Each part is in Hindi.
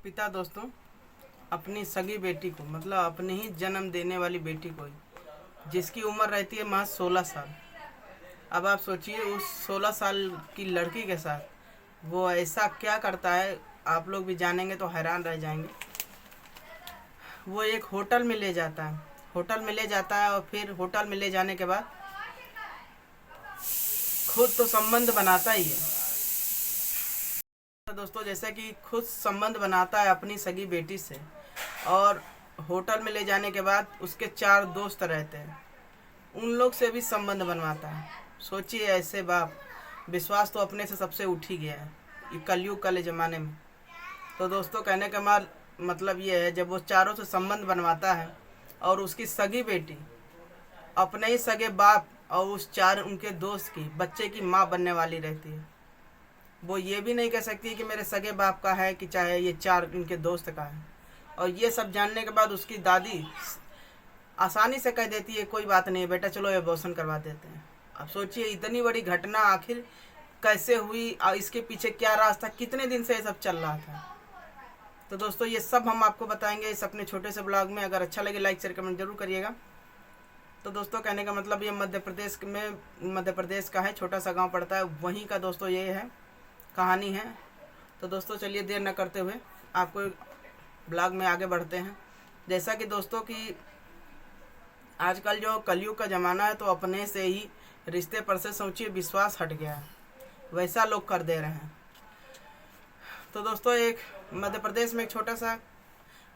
पिता दोस्तों अपनी सगी बेटी को मतलब अपने ही जन्म देने वाली बेटी को जिसकी उम्र रहती है महज 16 साल। अब आप सोचिए उस 16 साल की लड़की के साथ वो ऐसा क्या करता है, आप लोग भी जानेंगे तो हैरान रह जाएंगे। वो एक होटल में ले जाता है, और फिर होटल में ले जाने के बाद खुद तो संबंध बनाता ही है। तो दोस्तों जैसे कि खुद संबंध बनाता है अपनी सगी बेटी से, और होटल में ले जाने के बाद उसके 4 दोस्त रहते हैं, उन लोग से भी संबंध बनवाता है। सोचिए ऐसे बाप, विश्वास तो अपने से सबसे उठ ही गया है ये कलयुग काले ज़माने में। तो दोस्तों कहने का मतलब ये है, जब वो चारों से संबंध बनवाता है और उसकी सगी बेटी अपने ही सगे बाप और उस 4 उनके दोस्त की बच्चे की माँ बनने वाली रहती है। वो ये भी नहीं कह सकती कि मेरे सगे बाप का है कि चाहे ये 4 इनके दोस्त का है। और ये सब जानने के बाद उसकी दादी आसानी से कह देती है कोई बात नहीं बेटा, चलो एबॉर्शन करवा देते हैं। अब सोचिए इतनी बड़ी घटना आखिर कैसे हुई और इसके पीछे क्या राज था, कितने दिन से ये सब चल रहा था। तो दोस्तों ये सब हम आपको बताएंगे इस अपने छोटे से ब्लॉग में। अगर अच्छा लगे लाइक शेयर कमेंट जरूर करिएगा। तो दोस्तों कहने का मतलब ये मध्य प्रदेश का है, छोटा सा गांव पड़ता है, वहीं का दोस्तों ये है कहानी है। तो दोस्तों चलिए देर न करते हुए आपको ब्लॉग में आगे बढ़ते हैं। जैसा कि दोस्तों कि आजकल जो कलयुग का ज़माना है, तो अपने से ही रिश्ते पर से सोचिए विश्वास हट गया है, वैसा लोग कर दे रहे हैं। तो दोस्तों एक मध्य प्रदेश में एक छोटा सा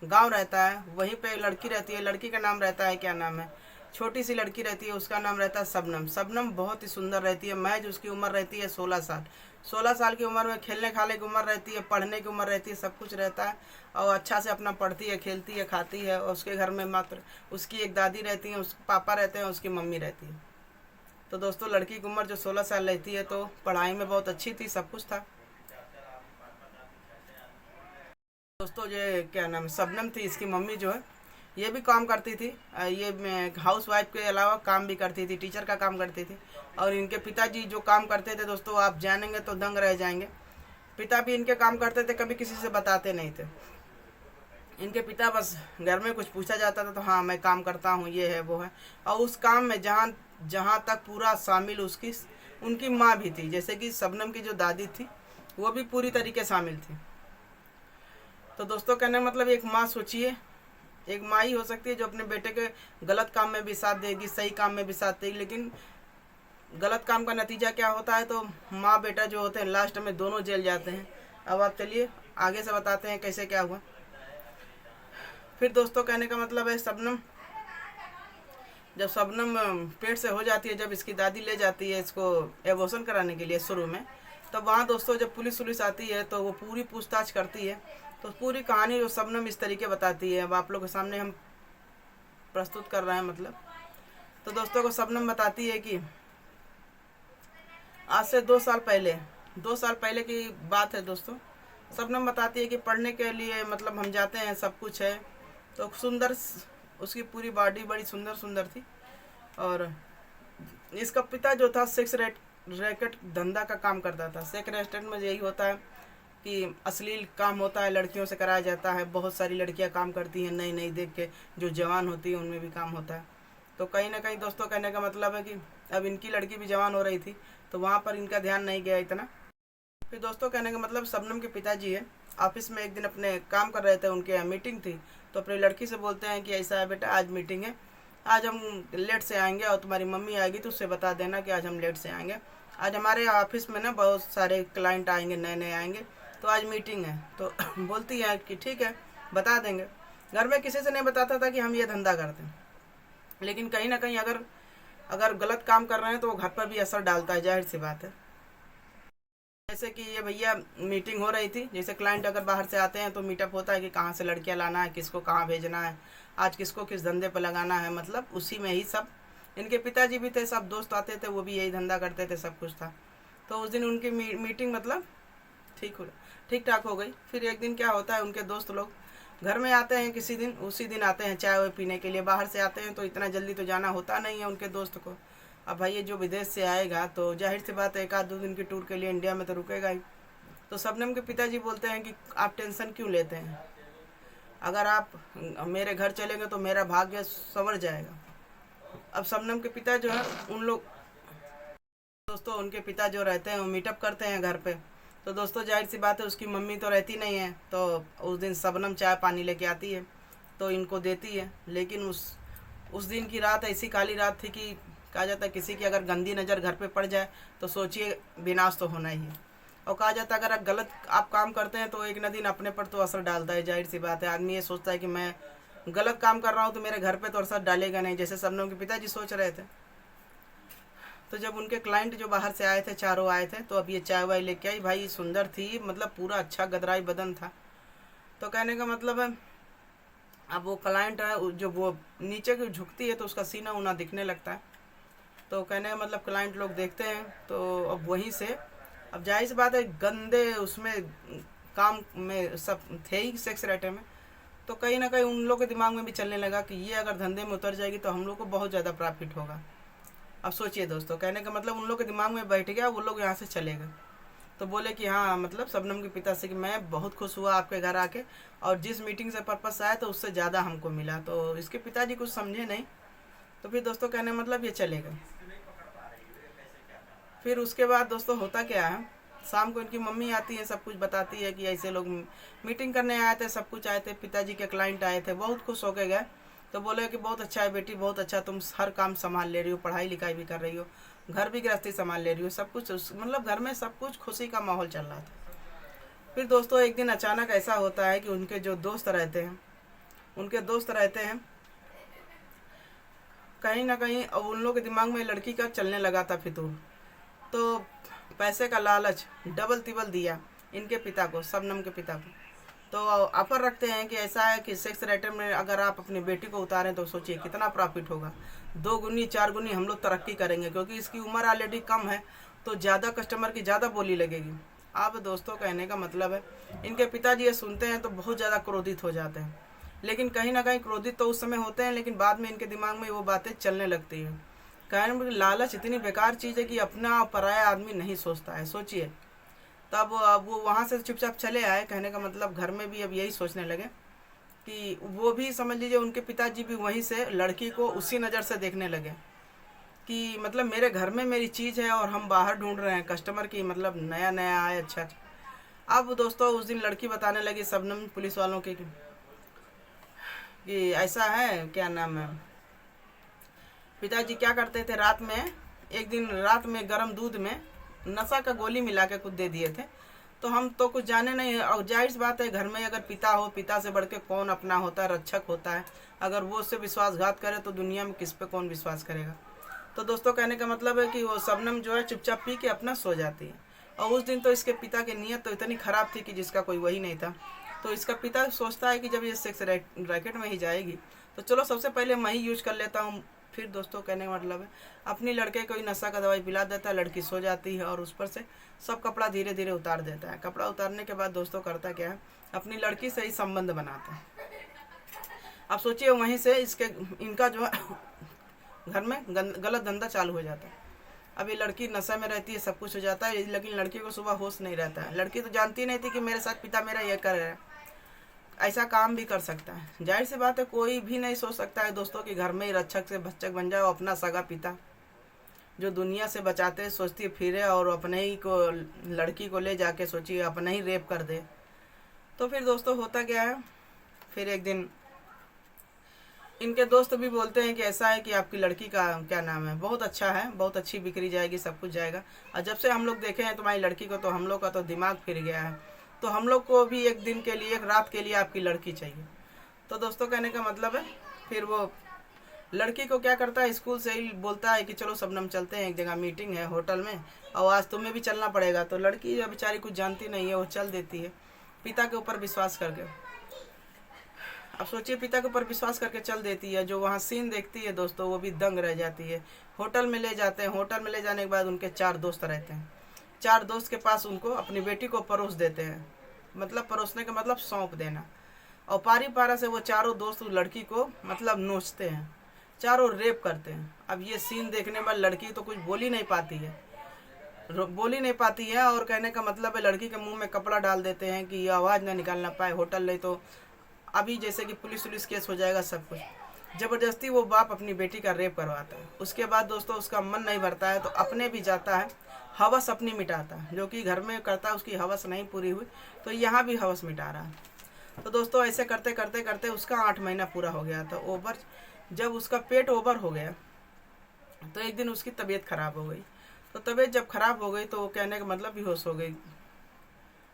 गांव रहता है, वहीं पे लड़की रहती है। लड़की का नाम रहता है, क्या नाम है, छोटी सी लड़की रहती है, उसका नाम रहता है शबनम। शबनम बहुत ही सुंदर रहती है। महज उसकी उम्र रहती है 16 साल। 16 साल की उम्र में खेलने खाने की उम्र रहती है, पढ़ने की उम्र रहती है, सब कुछ रहता है। और अच्छा से अपना पढ़ती है, खेलती है, खाती है। और उसके घर में मात्र उसकी एक दादी रहती है, उसके पापा रहते हैं, उसकी मम्मी रहती है। तो दोस्तों लड़की की उम्र जो 16 साल रहती है, तो पढ़ाई में बहुत अच्छी थी, सब कुछ था। दोस्तों ये क्या नाम है, शबनम थी, इसकी मम्मी जो है ये भी काम करती थी। ये हाउस वाइफ के अलावा काम भी करती थी, टीचर का काम करती थी। और इनके पिताजी जो काम करते थे दोस्तों, आप जानेंगे तो दंग रह जाएंगे। पिता भी इनके काम करते थे, कभी किसी से बताते नहीं थे। इनके पिता बस घर में कुछ पूछा जाता था तो हाँ मैं काम करता हूँ, ये है वो है। और उस काम में जहाँ जहाँ तक पूरा शामिल उनकी माँ भी थी। जैसे कि शबनम की जो दादी थी वो भी पूरी तरीके शामिल थी। तो दोस्तों कहने मतलब एक माँ, सोचिए एक माँ ही हो सकती है जो अपने बेटे के गलत काम में भी साथ देगी, सही काम में भी साथ देगी। लेकिन गलत काम का नतीजा क्या होता है, तो माँ बेटा जो होते हैं लास्ट में दोनों जेल जाते हैं। अब आप चलिए आगे से बताते हैं कैसे क्या हुआ। फिर दोस्तों कहने का मतलब है जब शबनम पेट से हो जाती है, जब इसकी दादी ले जाती है इसको एबॉर्शन कराने के लिए शुरू में, तब वहाँ दोस्तों जब पुलिस आती है तो वो पूरी पूछताछ करती है। तो पूरी कहानी जो शबनम इस तरीके बताती है, अब आप लोगों के सामने हम प्रस्तुत कर रहे हैं मतलब। तो दोस्तों को शबनम बताती है कि आज से 2 साल पहले की बात है दोस्तों। शबनम बताती है कि पढ़ने के लिए मतलब हम जाते हैं, सब कुछ है। तो सुंदर उसकी पूरी बॉडी बड़ी सुंदर थी। और इसका पिता जो था सेक्स रैकेट धंधा का काम करता था। सेक्स रेस्टोरेंट में यही होता है कि अश्लील काम होता है, लड़कियों से कराया जाता है। बहुत सारी लड़कियां काम करती हैं, नई नई देख के जो जवान होती है उनमें भी काम होता है। तो कहीं ना कहीं दोस्तों कहने का मतलब है कि अब इनकी लड़की भी जवान हो रही थी, तो वहाँ पर इनका ध्यान नहीं गया इतना। फिर दोस्तों कहने का मतलब शबनम के पिताजी है ऑफिस में एक दिन अपने काम कर रहे थे, उनके यहाँ मीटिंग थी। तो अपनी लड़की से बोलते हैं कि ऐसा है बेटा, आज मीटिंग है, आज हम लेट से आएंगे और तुम्हारी मम्मी आएगी तो उससे बता देना कि आज हम लेट से आएंगे। आज हमारे ऑफिस में ना बहुत सारे क्लाइंट आएंगे, नए नए आएंगे, तो आज मीटिंग है। तो बोलती है कि ठीक है बता देंगे। घर में किसी से नहीं बताता था कि हम ये धंधा करते हैं, लेकिन कहीं ना कहीं अगर गलत काम कर रहे हैं तो वो घर पर भी असर डालता है, जाहिर सी बात है। जैसे कि ये भैया मीटिंग हो रही थी, जैसे क्लाइंट अगर बाहर से आते हैं तो मीटअप होता है कि कहाँ से लड़कियां लाना है, किसको कहाँ भेजना है, आज किसको किस धंधे पर लगाना है, मतलब उसी में ही सब। इनके पिताजी भी थे, सब दोस्त आते थे, वो भी यही धंधा करते थे, सब कुछ था। तो उस दिन उनकी मीटिंग मतलब ठीक ठाक हो गई। फिर एक दिन क्या होता है, उनके दोस्त लोग घर में आते हैं किसी दिन, उसी दिन आते हैं चाय वाय पीने के लिए। बाहर से आते हैं तो इतना जल्दी तो जाना होता नहीं है उनके दोस्त को। अब भाई ये जो विदेश से आएगा तो जाहिर सी बात है 1 आध 2 दिन की टूर के लिए इंडिया में तो रुकेगा ही। तो शबनम के पिताजी बोलते हैं कि आप टेंशन क्यों लेते हैं, अगर आप मेरे घर चलेंगे तो मेरा भाग्य संवर जाएगा। अब शबनम के पिता जो है उन लोग दोस्तों, उनके पिता जो रहते हैं वो मीटअप करते हैं घर पे। तो दोस्तों जाहिर सी बात है उसकी मम्मी तो रहती नहीं है, तो उस दिन शबनम चाय पानी लेके आती है तो इनको देती है। लेकिन उस दिन की रात ऐसी काली रात थी कि कहा जाता है किसी की अगर गंदी नज़र घर पे पड़ जाए तो सोचिए विनाश तो होना ही है। और कहा जाता है अगर आप काम करते हैं तो एक न दिन अपने पर तो असर डालता है। जाहिर सी बात है आदमी ये सोचता है कि मैं गलत काम कर रहा हूँ तो मेरे घर पे तो असर डालेगा नहीं, जैसे शबनम के पिताजी सोच रहे थे। तो जब उनके क्लाइंट जो बाहर से आए थे, चारों आए थे, तो अब ये चाय वाय लेके आई। भाई सुंदर थी, मतलब पूरा अच्छा गदराई बदन था। तो कहने का मतलब है अब वो क्लाइंट है जो वो नीचे की झुकती है तो उसका सीना उना दिखने लगता है। तो कहने का मतलब क्लाइंट लोग देखते हैं तो अब वहीं से, अब जाहिर सी बात है गंदे उसमें काम में सब थे ही सेक्स राइटर में, तो कहीं ना कहीं उन लोग के दिमाग में भी चलने लगा कि ये अगर धंधे में उतर जाएगी तो हम लोग को बहुत ज़्यादा प्रॉफिट होगा। अब सोचिए दोस्तों, कहने का मतलब उन लोग के दिमाग में बैठ गया, वो लोग यहाँ से चले गए। तो बोले कि हाँ मतलब शबनम के पिता से कि मैं बहुत खुश हुआ आपके घर आके, और जिस मीटिंग से पर्पस आया तो उससे ज़्यादा हमको मिला। तो इसके पिताजी कुछ समझे नहीं, तो फिर दोस्तों कहने मतलब ये चले गए। फिर उसके बाद दोस्तों होता क्या है, शाम को इनकी मम्मी आती है, सब कुछ बताती है कि ऐसे लोग मीटिंग करने आए थे, सब कुछ आए थे, पिताजी के क्लाइंट आए थे, बहुत खुश होके गए। तो बोले कि बहुत अच्छा है बेटी, बहुत अच्छा, तुम हर काम संभाल ले रही हो, पढ़ाई लिखाई भी कर रही हो, घर भी गृहस्थी संभाल ले रही हो, सब कुछ मतलब घर में सब कुछ खुशी का माहौल चल रहा था। फिर दोस्तों एक दिन अचानक ऐसा होता है कि उनके जो दोस्त रहते हैं कहीं ना कहीं अब उन लोगों के दिमाग में लड़की का चलने लगा था फितूर। तो पैसे का लालच डबल तिबल दिया इनके पिता को, शबनम के पिता को। तो ऑफर रखते हैं कि ऐसा है कि सेक्स राइटर में अगर आप अपनी बेटी को उतारें तो सोचिए कितना प्रॉफिट होगा, 2 गुनी 4 गुनी हम लोग तरक्की करेंगे, क्योंकि इसकी उम्र ऑलरेडी कम है तो ज़्यादा कस्टमर की ज़्यादा बोली लगेगी। अब दोस्तों कहने का मतलब है इनके पिताजी ये सुनते हैं तो बहुत ज़्यादा क्रोधित हो जाते हैं। लेकिन कहीं ना कहीं क्रोधित तो उस समय होते हैं, लेकिन बाद में इनके दिमाग में वो बातें चलने लगती हैं। कहने लालच इतनी बेकार चीज़ है कि अपना पराया आदमी नहीं सोचता है, सोचिए। तब अब वो वहाँ से चुपचाप चले आए। कहने का मतलब घर में भी अब यही सोचने लगे कि वो भी समझ लीजिए उनके पिताजी भी वहीं से लड़की को उसी नज़र से देखने लगे कि मतलब मेरे घर में मेरी चीज़ है और हम बाहर ढूंढ रहे हैं कस्टमर की, मतलब नया नया आए, अच्छा। अब दोस्तों उस दिन लड़की बताने लगी शबनम पुलिस वालों की कि ऐसा है, क्या नाम है, पिताजी क्या करते थे रात में, एक दिन रात में गर्म दूध में नशा का गोली मिला के कुछ दे दिए थे। तो हम तो कुछ जाने नहीं, और जाहिर सी बात है घर में अगर पिता हो, पिता से बढ़ के कौन अपना होता है, रक्षक होता है, अगर वो उससे विश्वासघात करे तो दुनिया में किस पे कौन विश्वास करेगा। तो दोस्तों कहने का मतलब है कि वो शबनम जो है चुपचाप पी के अपना सो जाती है। और उस दिन तो इसके पिता की नीयत तो इतनी ख़राब थी कि जिसका कोई वही नहीं था। तो इसका पिता सोचता है कि जब ये सेक्स रैकेट में ही जाएगी तो चलो सबसे पहले मैं ही यूज कर लेता हूँ। फिर दोस्तों कहने का मतलब है अपनी लड़के को ही नशा का दवाई पिला देता है, लड़की सो जाती है और उस पर से सब कपड़ा धीरे धीरे उतार देता है। कपड़ा उतारने के बाद दोस्तों करता क्या है, अपनी लड़की से ही संबंध बनाता है। अब सोचिए वहीं से इनका जो है घर में गलत धंधा चालू हो जाता है। अब ये लड़की नशा में रहती है, सब कुछ हो जाता है, लेकिन लड़की को सुबह होश नहीं रहता है। लड़की तो जानती नहीं थी कि मेरे साथ पिता मेरा ये कर रहा है, ऐसा काम भी कर सकता है। जाहिर सी बात है कोई भी नहीं सोच सकता है दोस्तों कि घर में ही रक्षक से भक्षक बन जाए, अपना सगा पिता जो दुनिया से बचाते सोचती फिरे और अपने ही को लड़की को ले जाके सोचिए अपना ही रेप कर दे। तो फिर दोस्तों होता क्या है, फिर एक दिन इनके दोस्त भी बोलते हैं कि ऐसा है कि आपकी लड़की का क्या नाम है, बहुत अच्छा है, बहुत अच्छी बिक्री जाएगी, सब कुछ जाएगा, और जब से हम लोग देखे हैं तुम्हारी लड़की को तो हम लोग का तो दिमाग फिर गया है, तो हम लोग को भी एक दिन के लिए, एक रात के लिए आपकी लड़की चाहिए। तो दोस्तों कहने का मतलब है फिर वो लड़की को क्या करता है, स्कूल से ही बोलता है कि चलो शबनम चलते हैं, एक जगह मीटिंग है होटल में और आज तुम्हें भी चलना पड़ेगा। तो लड़की जो बेचारी कुछ जानती नहीं है वो चल देती है पिता के ऊपर विश्वास करके। अब सोचिए पिता के ऊपर विश्वास करके चल देती है। जो वहाँ सीन देखती है दोस्तों वो भी दंग रह जाती है। होटल में ले जाते हैं, होटल में ले जाने के बाद उनके 4 दोस्त रहते हैं। 4 दोस्त के पास उनको अपनी बेटी को परोस देते हैं, मतलब परोसने का मतलब सौंप देना। और पारी पारा से वो चारों दोस्त लड़की को मतलब नोचते हैं, चारों रेप करते हैं। अब ये सीन देखने पर लड़की तो कुछ बोल ही नहीं पाती है। बोल ही नहीं पाती है। और कहने का मतलब है लड़की के मुंह में कपड़ा डाल देते हैं कि ये आवाज़ ना निकालना पाए, होटल नहीं तो अभी जैसे कि पुलिस वुलिस केस हो जाएगा सब कुछ। ज़बरदस्ती वो बाप अपनी बेटी का रेप करवाता है। उसके बाद दोस्तों उसका मन नहीं भरता है तो अपने भी जाता है, हवस अपनी मिटाता है। जो कि घर में करता है उसकी हवस नहीं पूरी हुई तो यहाँ भी हवस मिटा रहा है। तो दोस्तों ऐसे करते करते करते उसका 8 महीना पूरा हो गया था ओवर। जब उसका पेट ओवर हो गया तो एक दिन उसकी तबीयत खराब हो गई। तो तबीयत जब खराब हो गई तो वो कहने का मतलब बेहोश हो गई।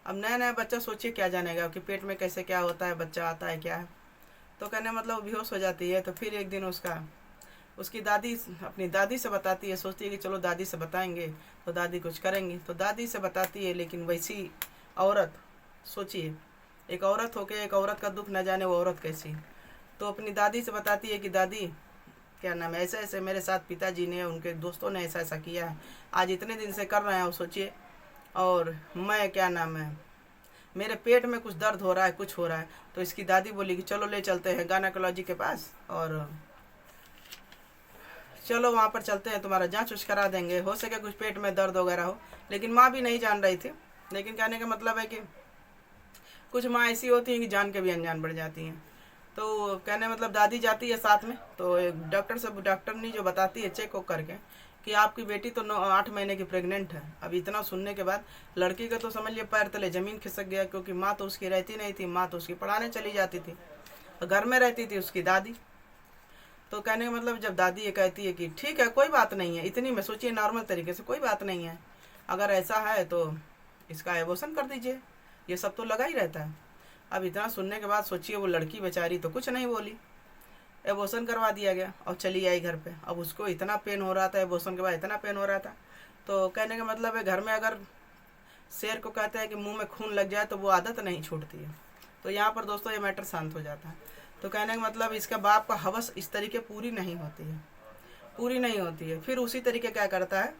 अब नया नया बच्चा सोचिए क्या जानेगा कि पेट में कैसे क्या होता है, बच्चा आता है क्या है। तो कहने मतलब बेहोश हो जाती है। तो फिर एक दिन उसकी दादी अपनी दादी से बताती है, सोचती है कि चलो दादी से बताएंगे तो दादी कुछ करेंगी। तो दादी से बताती है, लेकिन वैसी औरत, सोचिए एक औरत होके एक औरत का दुख न जाने वो औरत कैसी। तो अपनी दादी से बताती है कि दादी क्या नाम है, ऐसे ऐसे मेरे साथ पिताजी ने उनके दोस्तों ने ऐसा ऐसा किया है, आज इतने दिन से कर रहे हैं, और सोचिए और मैं क्या नाम है मेरे पेट में कुछ दर्द हो रहा है, कुछ हो रहा है। तो इसकी दादी बोली कि चलो ले चलते हैं गायनेकोलॉजी के पास और चलो वहाँ पर चलते हैं, तुम्हारा जांच उच करा देंगे, हो सके कुछ पेट में दर्द वगैरह हो। लेकिन माँ भी नहीं जान रही थी। लेकिन कहने का मतलब है कि कुछ माँ ऐसी होती हैं कि जान के भी अनजान बढ़ जाती हैं। तो कहने मतलब दादी जाती है साथ में। तो एक डॉक्टर ने जो बताती है चेक करके कि आपकी बेटी तो 8 महीने की प्रेग्नेंट है। अब इतना सुनने के बाद लड़की का तो समझ लिया पैर तले ज़मीन खिसक गया, क्योंकि माँ तो उसकी रहती नहीं थी, माँ तो उसकी पढ़ाने चली जाती थी, तो घर में रहती थी उसकी दादी। तो कहने का मतलब जब दादी ये कहती है कि ठीक है कोई बात नहीं है, इतनी में सोचिए नॉर्मल तरीके से कोई बात नहीं है, अगर ऐसा है तो इसका एबॉर्शन कर दीजिए, ये सब तो लगा ही रहता है। अब इतना सुनने के बाद सोचिए वो लड़की बेचारी तो कुछ नहीं बोली, एबॉर्शन करवा दिया गया और चली आई घर पे। अब उसको इतना पेन हो रहा था, एबॉर्शन के बाद इतना पेन हो रहा था। तो कहने का मतलब है घर में अगर शेर को कहते हैं कि मुंह में खून लग जाए तो वो आदत नहीं छूटती है। तो यहाँ पर दोस्तों ये मैटर शांत हो जाता है। तो कहने का मतलब इसका बाप का हवस इस तरीके पूरी नहीं होती है, पूरी नहीं होती है। फिर उसी तरीके क्या करता है,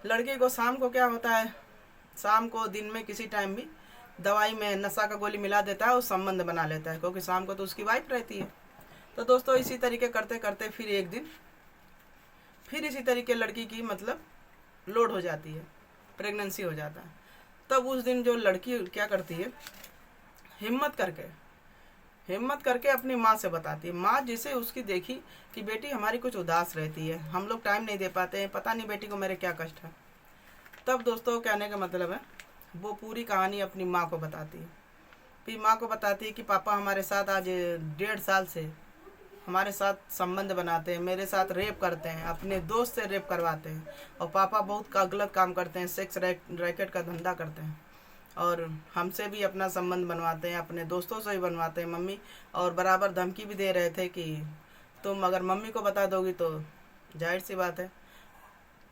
लड़के को शाम को क्या होता है, शाम को दिन में किसी टाइम भी दवाई में नशा का गोली मिला देता है और संबंध बना लेता है, क्योंकि शाम को तो उसकी वाइफ रहती है। तो दोस्तों इसी तरीके करते करते फिर एक दिन फिर इसी तरीके लड़की की मतलब लोड हो जाती है, प्रेगनेंसी हो जाता है। तब उस दिन जो लड़की क्या करती है, हिम्मत करके अपनी माँ से बताती है। माँ जिसे उसकी देखी कि बेटी हमारी कुछ उदास रहती है, हम लोग टाइम नहीं दे पाते हैं, पता नहीं बेटी को मेरे क्या कष्ट है। तब दोस्तों कहने का मतलब है वो पूरी कहानी अपनी माँ को बताती है। फिर माँ को बताती है कि पापा हमारे साथ आज 1.5 साल से हमारे साथ संबंध बनाते हैं, मेरे साथ रेप करते हैं, अपने दोस्त से रेप करवाते हैं, और पापा बहुत गलत काम करते हैं, सेक्स रैकेट का धंधा करते हैं, और हमसे भी अपना संबंध बनवाते हैं, अपने दोस्तों से भी बनवाते हैं मम्मी। और बराबर धमकी भी दे रहे थे कि तुम अगर मम्मी को बता दोगी तो जाहिर सी बात है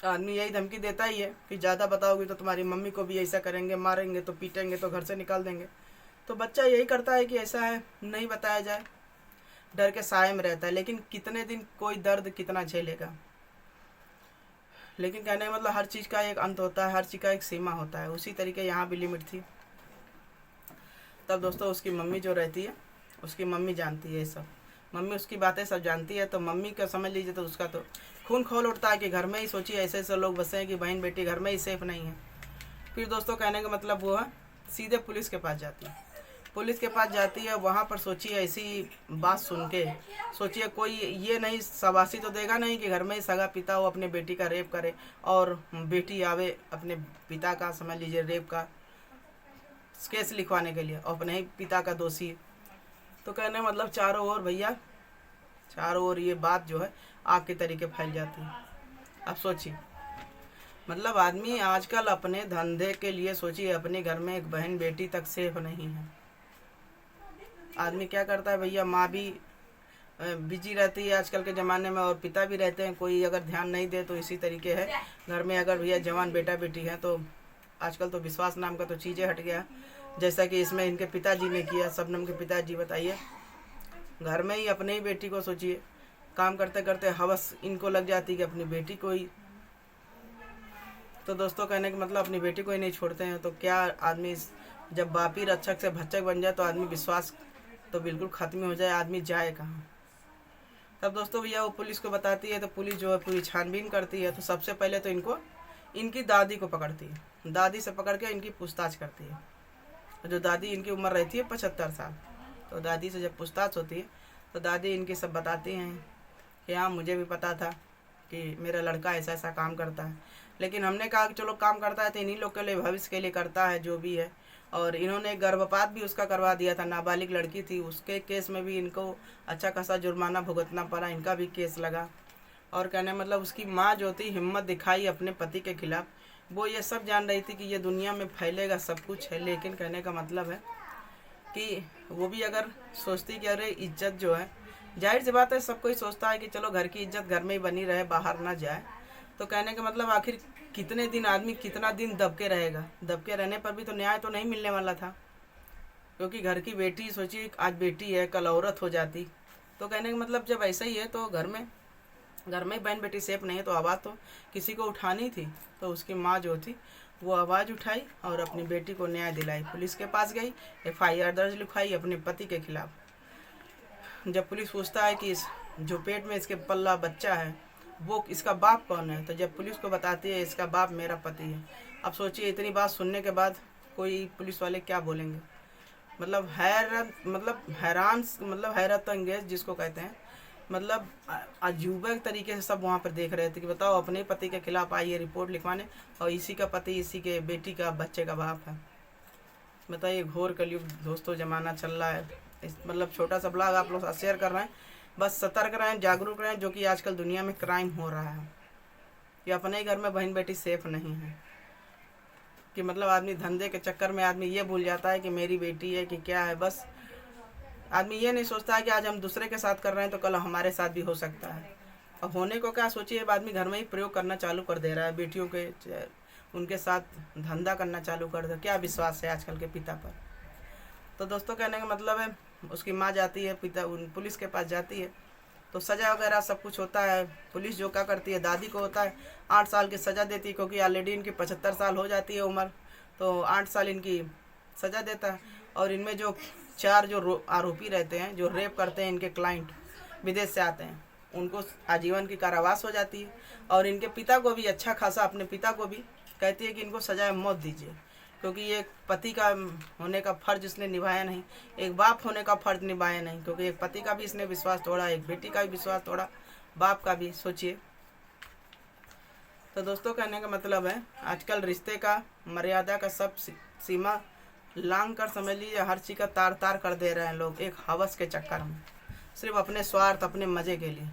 आदमी यही धमकी देता ही है कि ज़्यादा बताओगी तो तुम्हारी मम्मी को भी ऐसा करेंगे, मारेंगे तो पीटेंगे तो घर से निकाल देंगे। तो बच्चा यही करता है कि ऐसा है नहीं बताया जाए, डर के साए में रहता है। लेकिन कितने दिन कोई दर्द कितना झेलेगा। लेकिन कहने का मतलब हर चीज़ का एक अंत होता है, हर चीज़ का एक सीमा होता है। उसी तरीके यहाँ भी लिमिट थी। तब दोस्तों उसकी मम्मी जो रहती है, उसकी मम्मी जानती है ये सब, मम्मी उसकी बातें सब जानती है। तो मम्मी का समझ लीजिए तो उसका तो खून खोल उठता है कि घर में ही सोचिए ऐसे ऐसे लोग बसे हैं कि बहन बेटी घर में ही सेफ नहीं है। फिर दोस्तों कहने का मतलब वो है सीधे पुलिस के पास जाती है। पुलिस के पास जाती है, वहाँ पर सोचिए ऐसी बात सुन के सोचिए कोई ये नहीं शाबाशी तो देगा नहीं कि घर में ही सगा पिता हो अपने बेटी का रेप करे और बेटी आवे अपने पिता का समझ लीजिए रेप का केस लिखवाने के लिए और अपने ही पिता का दोषी। तो कहने मतलब चारों ओर भैया, चारों ओर ये बात जो है आग के तरीके फैल जाती है। अब सोचिए मतलब आदमी आजकल अपने धंधे के लिए सोचिए अपने घर में एक बहन बेटी तक सेफ नहीं है। आदमी क्या करता है भैया, माँ भी बिजी रहती है आजकल के ज़माने में और पिता भी रहते हैं, कोई अगर ध्यान नहीं दे तो इसी तरीके है। घर में अगर भैया जवान बेटा बेटी है तो आजकल तो विश्वास नाम का तो चीज़ें हट गया, जैसा कि इसमें इनके पिताजी ने किया। शबनम के पिताजी बताइए, घर में ही अपने ही बेटी को सोचिए काम करते करते हवस इनको लग जाती है कि अपनी बेटी को ही, तो दोस्तों कहने का मतलब अपनी बेटी को ही नहीं छोड़ते हैं। तो क्या आदमी जब बापी रक्षक से भक्षक बन जाए तो आदमी विश्वास तो बिल्कुल ख़त्म हो जाए, आदमी जाए कहाँ। तब दोस्तों भैया वो पुलिस को बताती है, तो पुलिस जो है पूरी छानबीन करती है। तो सबसे पहले तो इनको इनकी दादी को पकड़ती है, दादी से पकड़ के इनकी पूछताछ करती है। जो दादी इनकी उम्र रहती है 75 साल, तो दादी से जब पूछताछ होती है तो दादी इनकी सब बताती हैं कि हाँ मुझे भी पता था कि मेरा लड़का ऐसा ऐसा काम करता है, लेकिन हमने कहा कि चलो काम करता है तो इन्हीं लोग के लिए, भविष्य के लिए करता है जो भी है। और इन्होंने गर्भपात भी उसका करवा दिया था, नाबालिग लड़की थी, उसके केस में भी इनको अच्छा खासा जुर्माना भुगतना पड़ा, इनका भी केस लगा। और कहने मतलब उसकी माँ जो थी हिम्मत दिखाई अपने पति के खिलाफ, वो ये सब जान रही थी कि ये दुनिया में फैलेगा सब कुछ है, लेकिन कहने का मतलब है कि वो भी अगर सोचती कि अरे इज्जत जो है, जाहिर सी बात है सब कोई सोचता है कि चलो घर की इज्जत घर में ही बनी रहे, बाहर ना जाए। तो कहने का मतलब आखिर कितने दिन आदमी कितना दिन दबके रहेगा, दबके रहने पर भी तो न्याय तो नहीं मिलने वाला था, क्योंकि घर की बेटी, सोचिए आज बेटी है कल औरत हो जाती। तो कहने का मतलब जब ऐसा ही है तो घर में बहन बेटी सेफ नहीं है, तो आवाज़ तो किसी को उठानी थी। तो उसकी माँ जो थी वो आवाज़ उठाई और अपनी बेटी को न्याय दिलाई, पुलिस के पास गई, FIR दर्ज लिखवाई अपने पति के खिलाफ। जब पुलिस पूछता है कि इस जो पेट में इसके पल्ला बच्चा है वो इसका बाप कौन है, तो जब पुलिस को बताती है इसका बाप मेरा पति है। अब सोचिए इतनी बात सुनने के बाद कोई पुलिस वाले क्या बोलेंगे, मतलब हैरत अंगेज जिसको कहते हैं, मतलब अजूबा तरीके से सब वहाँ पर देख रहे थे कि बताओ अपने पति के खिलाफ आई है रिपोर्ट लिखवाने और इसी का पति इसी के बेटी का बच्चे का बाप है। बताइए घोर कलयुग दोस्तों ज़माना चल रहा है। मतलब छोटा सा ब्लॉग आप लोग शेयर कर रहे हैं, बस सतर्क रहें, जागरूक रहें, जो कि आजकल दुनिया में क्राइम हो रहा है कि अपने ही घर में बहन बेटी सेफ नहीं है। कि मतलब आदमी धंधे के चक्कर में आदमी ये भूल जाता है कि मेरी बेटी है कि क्या है, बस आदमी ये नहीं सोचता है कि आज हम दूसरे के साथ कर रहे हैं तो कल हमारे साथ भी हो सकता है। अब होने को क्या सोचिए, आदमी घर में ही प्रयोग करना चालू कर दे रहा है, बेटियों के उनके साथ धंधा करना चालू कर दे। क्या विश्वास है आजकल के पिता पर। तो दोस्तों कहने का मतलब है उसकी माँ जाती है पुलिस के पास जाती है तो सज़ा वगैरह सब कुछ होता है। पुलिस जो क्या करती है, दादी को होता है 8 साल की सज़ा देती है, क्योंकि ऑलरेडी इनकी 75 साल हो जाती है उम्र, तो 8 साल इनकी सज़ा देता है। और इनमें जो 4 जो आरोपी रहते हैं जो रेप करते हैं, इनके क्लाइंट विदेश से आते हैं, उनको आजीवन की कारावास हो जाती है। और इनके पिता को भी अच्छा खासा, अपने पिता को भी कहती है कि इनको सजाए मौत दीजिए, क्योंकि ये पति का होने का फ़र्ज इसने निभाया नहीं, एक बाप होने का फ़र्ज निभाया नहीं, क्योंकि एक पति का भी इसने विश्वास तोड़ा, एक बेटी का भी विश्वास तोड़ा, बाप का भी, सोचिए। तो दोस्तों कहने का मतलब है आजकल रिश्ते का मर्यादा का सब सीमा लांग कर समझ लीजिए, हर चीज़ का तार तार कर दे रहे हैं लोग एक हवस के चक्कर में, सिर्फ अपने स्वार्थ अपने मज़े के लिए।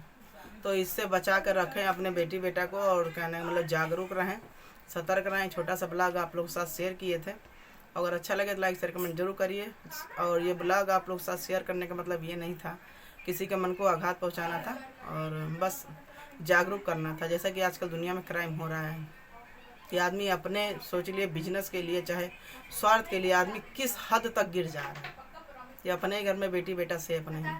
तो इससे बचा कर रखें अपने बेटी बेटा को, और कहने का मतलब जागरूक रहें, सतर्क रहें। छोटा सा ब्लॉग आप लोगों के साथ शेयर किए थे, अगर अच्छा लगे तो लाइक शेयर कमेंट जरूर करिए। और ये ब्लॉग आप लोगों के साथ शेयर करने का मतलब ये नहीं था किसी के मन को आघात पहुंचाना था, और बस जागरूक करना था। जैसा कि आजकल दुनिया में क्राइम हो रहा है कि आदमी अपने सोच लिए बिजनेस के लिए, चाहे स्वार्थ के लिए आदमी किस हद तक गिर जा रहा है, ये अपने घर में बेटी बेटा सेफ नहीं।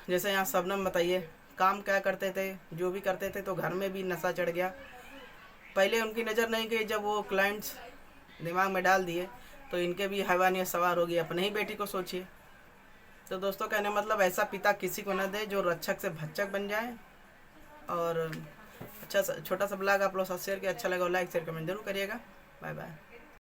जैसे यहाँ शबनम बताइए काम क्या करते थे, जो भी करते थे, तो घर में भी नशा चढ़ गया। पहले उनकी नज़र नहीं गई, जब वो क्लाइंट्स दिमाग में डाल दिए तो इनके भी हैवानियत सवार हो गई, अपने ही बेटी को सोचिए। तो दोस्तों कहने मतलब ऐसा पिता किसी को न दे जो रक्षक से भक्षक बन जाए। और अच्छा छोटा सा ब्लॉग आप लोग साथ शेयर किया, अच्छा लगा लाइक शेयर कमेंट जरूर करिएगा। Bye bye.